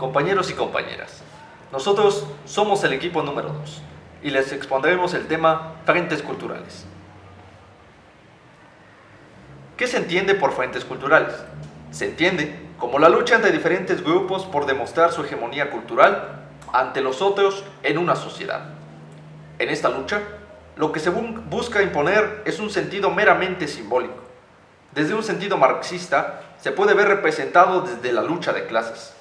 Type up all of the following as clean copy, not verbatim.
compañeros y compañeras. Nosotros somos el equipo número 2 y les expondremos el tema Frentes Culturales. ¿Qué se entiende por frentes culturales? Se entiende como la lucha entre diferentes grupos por demostrar su hegemonía cultural ante los otros en una sociedad. En esta lucha, lo que se busca imponer es un sentido meramente simbólico. Desde un sentido marxista, se puede ver representado desde la lucha de clases.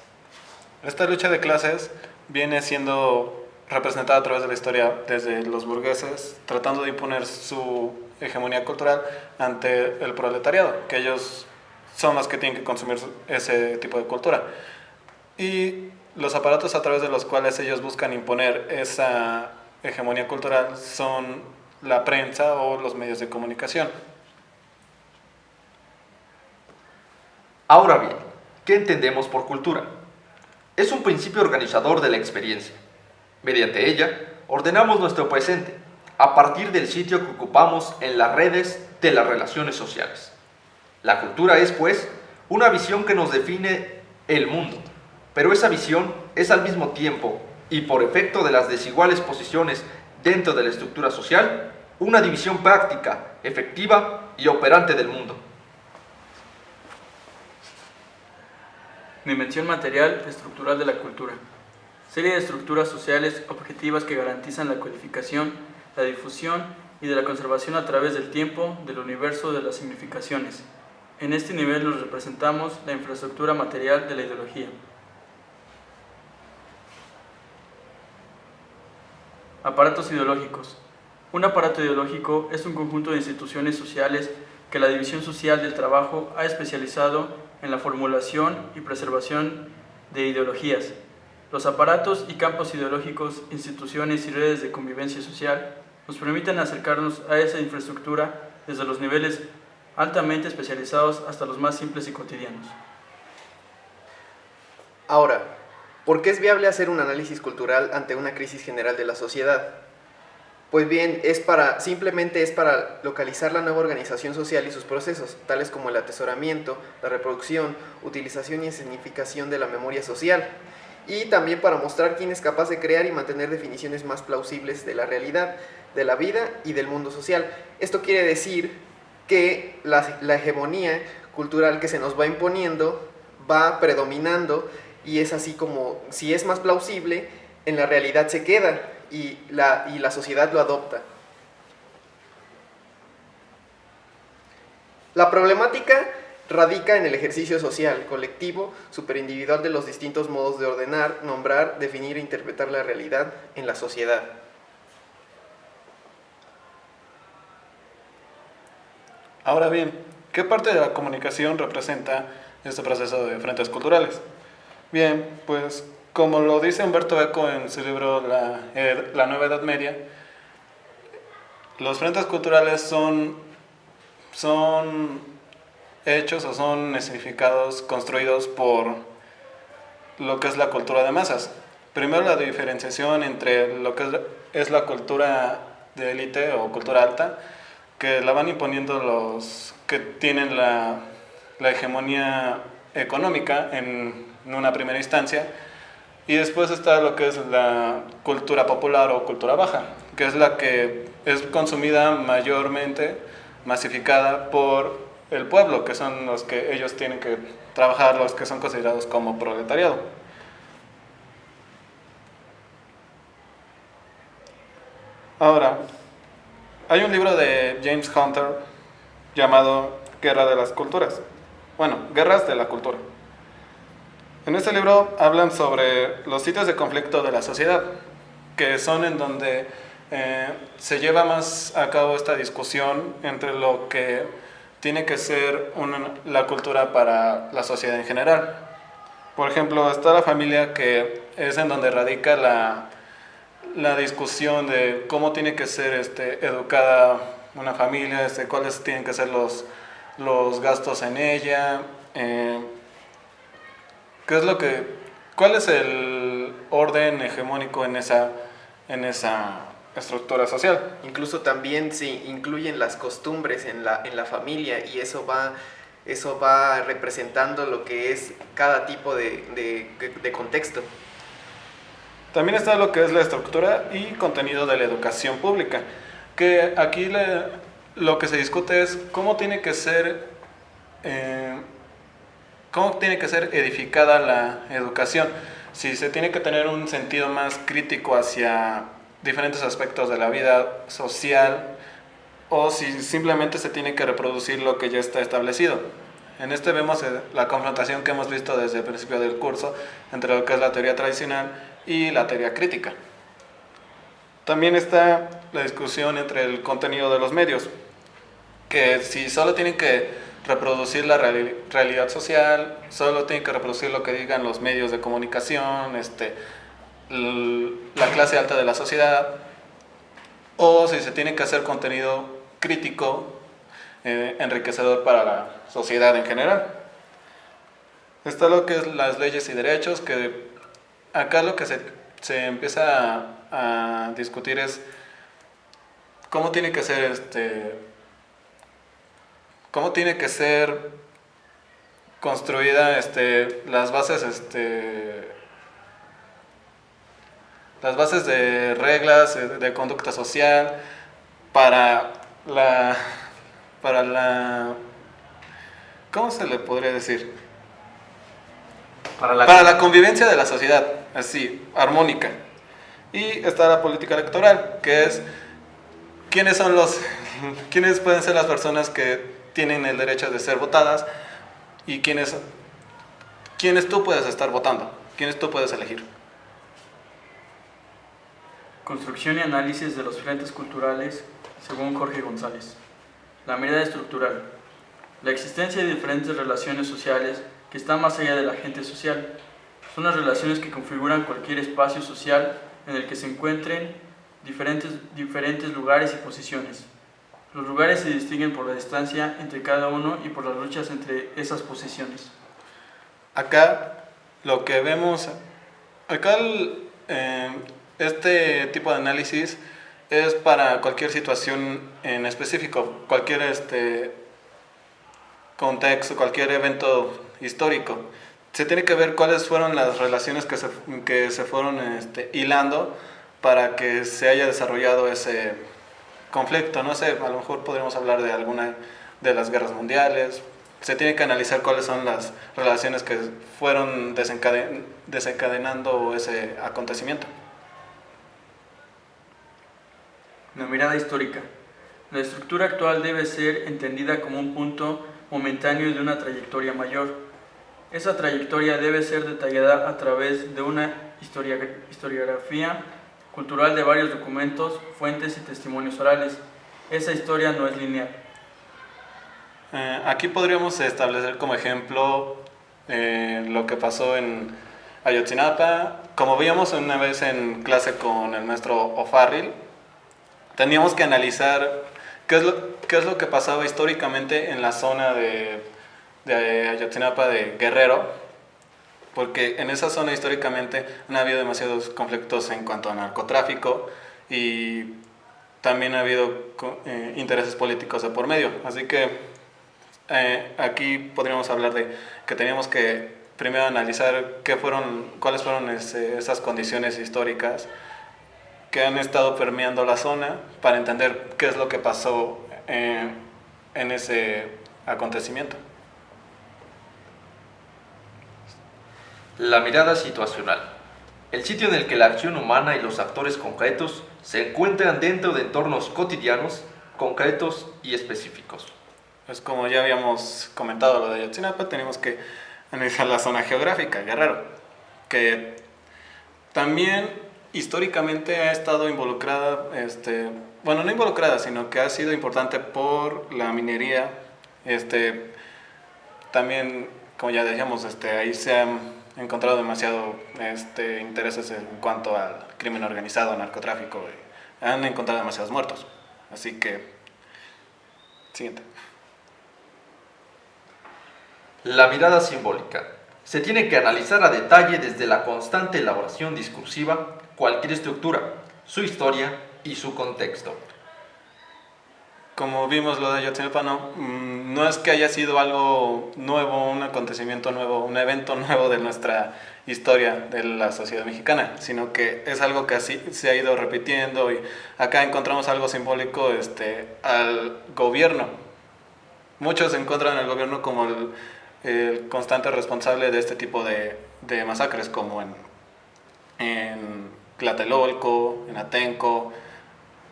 Esta lucha de clases viene siendo representada a través de la historia desde los burgueses, tratando de imponer su hegemonía cultural ante el proletariado, que ellos son los que tienen que consumir ese tipo de cultura. Y los aparatos a través de los cuales ellos buscan imponer esa hegemonía cultural son la prensa o los medios de comunicación. Ahora bien, ¿qué entendemos por cultura? Es un principio organizador de la experiencia. Mediante ella, ordenamos nuestro presente, a partir del sitio que ocupamos en las redes de las relaciones sociales. La cultura es, pues, una visión que nos define el mundo, pero esa visión es al mismo tiempo, y por efecto de las desiguales posiciones dentro de la estructura social, una división práctica, efectiva y operante del mundo. Dimensión material estructural de la cultura. Serie de estructuras sociales objetivas que garantizan la codificación, la difusión y de la conservación a través del tiempo del universo de las significaciones. En este nivel nos representamos la infraestructura material de la ideología. Aparatos ideológicos. Un aparato ideológico es un conjunto de instituciones sociales que la división social del trabajo ha especializado en la formulación y preservación de ideologías. Los aparatos y campos ideológicos, instituciones y redes de convivencia social nos permiten acercarnos a esa infraestructura desde los niveles altamente especializados hasta los más simples y cotidianos. Ahora, ¿por qué es viable hacer un análisis cultural ante una crisis general de la sociedad? Pues bien, simplemente es para localizar la nueva organización social y sus procesos, tales como el atesoramiento, la reproducción, utilización y escenificación de la memoria social, y también para mostrar quién es capaz de crear y mantener definiciones más plausibles de la realidad, de la vida y del mundo social. Esto quiere decir que la hegemonía cultural que se nos va imponiendo va predominando, y es así como, si es más plausible, en la realidad se queda y la sociedad lo adopta. La problemática radica en el ejercicio social, colectivo, superindividual de los distintos modos de ordenar, nombrar, definir e interpretar la realidad en la sociedad. Ahora bien, ¿qué parte de la comunicación representa este proceso de frentes culturales? Bien, pues como lo dice Humberto Eco en su libro La Nueva Edad Media, los frentes culturales son hechos o son significados construidos por lo que es la cultura de masas. Primero, la diferenciación entre lo que es la cultura de élite o cultura alta, que la van imponiendo los que tienen la hegemonía económica en una primera instancia, y después está lo que es la cultura popular o cultura baja, que es la que es consumida mayormente, masificada por el pueblo, que son los que ellos tienen que trabajar, los que son considerados como proletariado. Ahora, hay un libro de James Hunter llamado Guerra de las Culturas. Bueno, Guerras de la Cultura. En este libro hablan sobre los sitios de conflicto de la sociedad, que son en donde se lleva más a cabo esta discusión entre lo que tiene que ser la cultura para la sociedad en general. Por ejemplo, está la familia, que es en donde radica la discusión de cómo tiene que ser educada una familia, cuáles tienen que ser los gastos en ella, ¿cuál es el orden hegemónico en esa estructura social? Incluso también se incluyen las costumbres en la familia, y eso va Eso va representando lo que es cada tipo de contexto. También está lo que es la estructura y contenido de la educación pública, que aquí lo que se discute es cómo tiene que ser edificada la educación, si se tiene que tener un sentido más crítico hacia diferentes aspectos de la vida social o si simplemente se tiene que reproducir lo que ya está establecido. En este vemos la confrontación que hemos visto desde el principio del curso entre lo que es la teoría tradicional y la teoría crítica. También está la discusión entre el contenido de los medios, que si solo tienen que reproducir la realidad social, solo tienen que reproducir lo que digan los medios de comunicación, la clase alta de la sociedad, o si se tiene que hacer contenido crítico, enriquecedor para la sociedad en general. Está lo que es las leyes y derechos, que acá lo que se empieza a discutir es cómo tiene que ser construida las bases de reglas de conducta social para la ¿cómo se le podría decir? Para la convivencia de la sociedad, así, armónica. Y está la política electoral, que es quiénes pueden ser las personas que tienen el derecho de ser votadas y quiénes tú puedes estar votando, quiénes tú puedes elegir. Construcción y análisis de los frentes culturales, según Jorge González. La mirada estructural. La existencia de diferentes relaciones sociales que están más allá del agente social. Son las relaciones que configuran cualquier espacio social en el que se encuentren diferentes lugares y posiciones. Los lugares se distinguen por la distancia entre cada uno y por las luchas entre esas posiciones. Acá lo que vemos, este tipo de análisis es para cualquier situación en específico, cualquier contexto, cualquier evento histórico. Se tiene que ver cuáles fueron las relaciones que se fueron hilando para que se haya desarrollado ese conflicto. No sé, a lo mejor podríamos hablar de alguna de las guerras mundiales. Se tiene que analizar cuáles son las relaciones que fueron desencadenando ese acontecimiento. La mirada histórica. La estructura actual debe ser entendida como un punto momentáneo de una trayectoria mayor. Esa trayectoria debe ser detallada a través de una historiografía cultural de varios documentos, fuentes y testimonios orales. Esa historia no es lineal. Aquí podríamos establecer como ejemplo lo que pasó en Ayotzinapa. Como veíamos una vez en clase con el maestro O'Farrill, teníamos que analizar qué es lo que pasaba históricamente en la zona de Ayotzinapa de Guerrero, porque en esa zona históricamente han habido demasiados conflictos en cuanto a narcotráfico y también ha habido intereses políticos de por medio. Así que aquí podríamos hablar de que teníamos que primero analizar cuáles fueron esas condiciones históricas que han estado permeando la zona para entender qué es lo que pasó en ese acontecimiento. La mirada situacional. El sitio en el que la acción humana y los actores concretos se encuentran dentro de entornos cotidianos, concretos y específicos. Pues como ya habíamos comentado lo de Ayotzinapa, tenemos que analizar la zona geográfica, Guerrero, que también históricamente ha estado involucrada, bueno, no involucrada, sino que ha sido importante por la minería. También, como ya decíamos, ahí se han encontrado demasiado intereses en cuanto al crimen organizado, narcotráfico. Han encontrado demasiados muertos. Así que, siguiente. La mirada simbólica. Se tiene que analizar a detalle desde la constante elaboración discursiva cualquier estructura, su historia y su contexto. como vimos lo de Ayotzinapa, no es que haya sido algo nuevo, un acontecimiento nuevo, un evento nuevo de nuestra historia de la sociedad mexicana, sino que es algo que así se ha ido repitiendo, y acá encontramos algo simbólico al gobierno. Muchos encuentran al gobierno como el constante responsable de este tipo de masacres, como en Tlatelolco, en Atenco,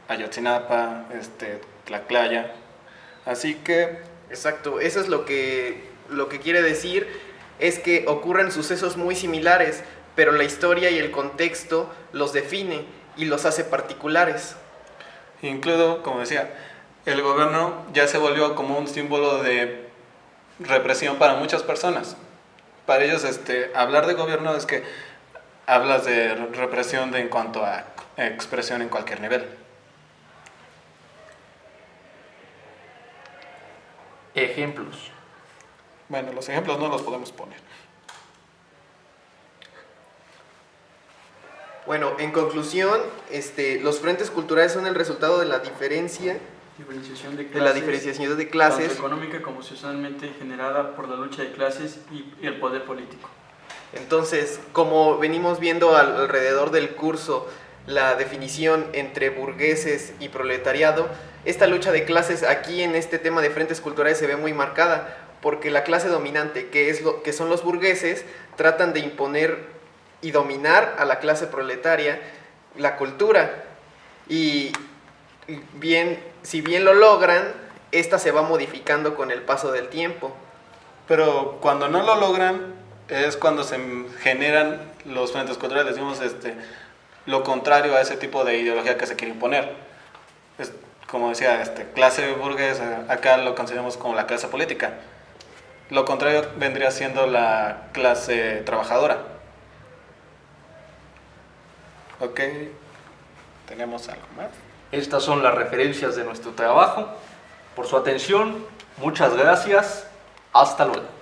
Ayotzinapa, Tlaxcala. Así que... Exacto, eso es lo que quiere decir, es que ocurren sucesos muy similares, pero la historia y el contexto los define y los hace particulares. Incluso, como decía, el gobierno ya se volvió como un símbolo de represión para muchas personas. Para ellos, hablar de gobierno es que hablas de represión en cuanto a expresión en cualquier nivel. Ejemplos. Bueno, los ejemplos no los podemos poner. Bueno, en conclusión, los frentes culturales son el resultado de la diferenciación diferenciación de clases, tanto económica como socialmente generada por la lucha de clases y el poder político. Entonces, como venimos viendo alrededor del curso, la definición entre burgueses y proletariado, esta lucha de clases aquí en este tema de frentes culturales se ve muy marcada, porque la clase dominante, que son los burgueses, tratan de imponer y dominar a la clase proletaria la cultura, y si bien lo logran, esta se va modificando con el paso del tiempo. Pero cuando no lo logran es cuando se generan los frentes culturales, digamos, lo contrario a ese tipo de ideología que se quiere imponer. Como decía, clase burguesa, acá lo consideramos como la clase política. Lo contrario vendría siendo la clase trabajadora. Ok, ¿tenemos algo más? Estas son las referencias de nuestro trabajo. Por su atención, muchas gracias. Hasta luego.